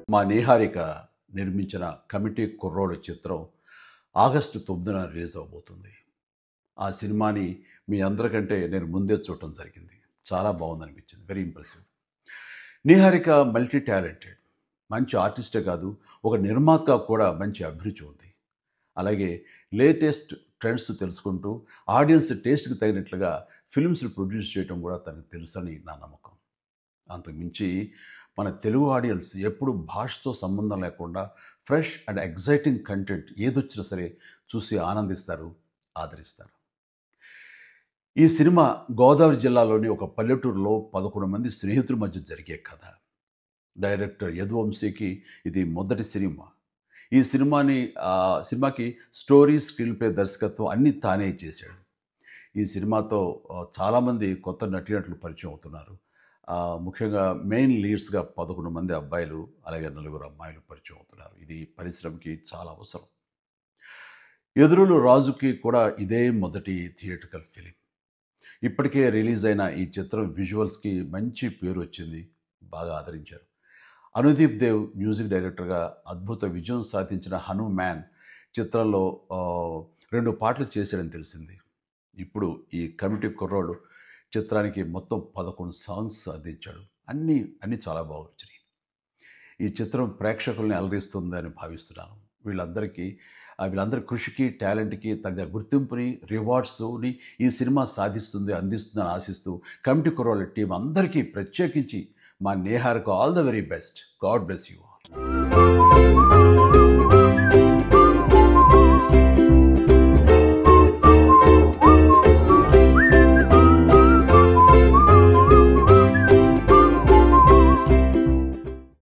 మా నీహారిక నిర్మించిన కమిటీ కుర్రోడు చిత్రం ఆగస్టు 9న రిలీజ్ అవబోతుంది. ఆ సినిమాని మీ అందరికంటే నేను ముందే చూడటం జరిగింది. చాలా బాగుందనిపించింది. Very impressive. Niharika multi talented. మంచి ఆర్టిస్టే కాదు, ఒక నిర్మాతగా కూడా మంచి అభిరుచి ఉంది. అలాగే లేటెస్ట్ ట్రెండ్స్ తెలుసుకుంటూ ఆడియన్స్ టేస్ట్కి తగినట్లుగా ఫిల్మ్స్ని ప్రొడ్యూస్ చేయడం కూడా తనకు తెలుసని నా నమ్మకం. అంతకుమించి మన తెలుగు ఆడియన్స్ ఎప్పుడు భాషతో సంబంధం లేకుండా ఫ్రెష్ అండ్ ఎగ్జైటింగ్ కంటెంట్ ఏదొచ్చినా సరే చూసి ఆనందిస్తారు, ఆదరిస్తారు. ఈ సినిమా గోదావరి జిల్లాలోని ఒక పల్లెటూరులో 11 మంది స్నేహితుల మధ్య జరిగే కథ. డైరెక్టర్ యదువంశీకి ఇది మొదటి సినిమా. ఈ సినిమాకి స్టోరీ, స్క్రీన్ ప్లే, దర్శకత్వం అన్నీ తానే చేశాడు. ఈ సినిమాతో చాలామంది కొత్త నటీనటులు పరిచయం అవుతున్నారు. ముఖ్యంగా మెయిన్ లీడ్స్గా 11 మంది అబ్బాయిలు, అలాగే 4 అమ్మాయిలు పరిచయం అవుతున్నారు. ఇది పరిశ్రమకి చాలా అవసరం. ఎదురులు రాజుకి కూడా ఇదే మొదటి థియేట్రికల్ ఫిలిం. ఇప్పటికే రిలీజ్ అయిన ఈ చిత్రం విజువల్స్కి మంచి పేరు వచ్చింది, బాగా ఆదరించారు. అనుదీప్ దేవ్ మ్యూజిక్ డైరెక్టర్గా అద్భుత విజయం సాధించిన హనుమాన్ చిత్రంలో 2 పాటలు చేశాడని తెలిసింది. ఇప్పుడు ఈ కమిటీ కుర్రోడు చిత్రానికి మొత్తం 11 సాంగ్స్ అందించాడు. అన్నీ చాలా బాగా వచ్చినాయి. ఈ చిత్రం ప్రేక్షకుల్ని అలరిస్తుందని భావిస్తున్నాను. వీళ్ళందరి కృషికి, టాలెంట్కి తగ్గ గుర్తింపుని, రివార్డ్స్ని ఈ సినిమా అందిస్తుందని ఆశిస్తూ కమిటీ కుర్రోళ్ళ టీం అందరికీ ప్రత్యేకించి మా నేహార్కు all the very best. God bless you all.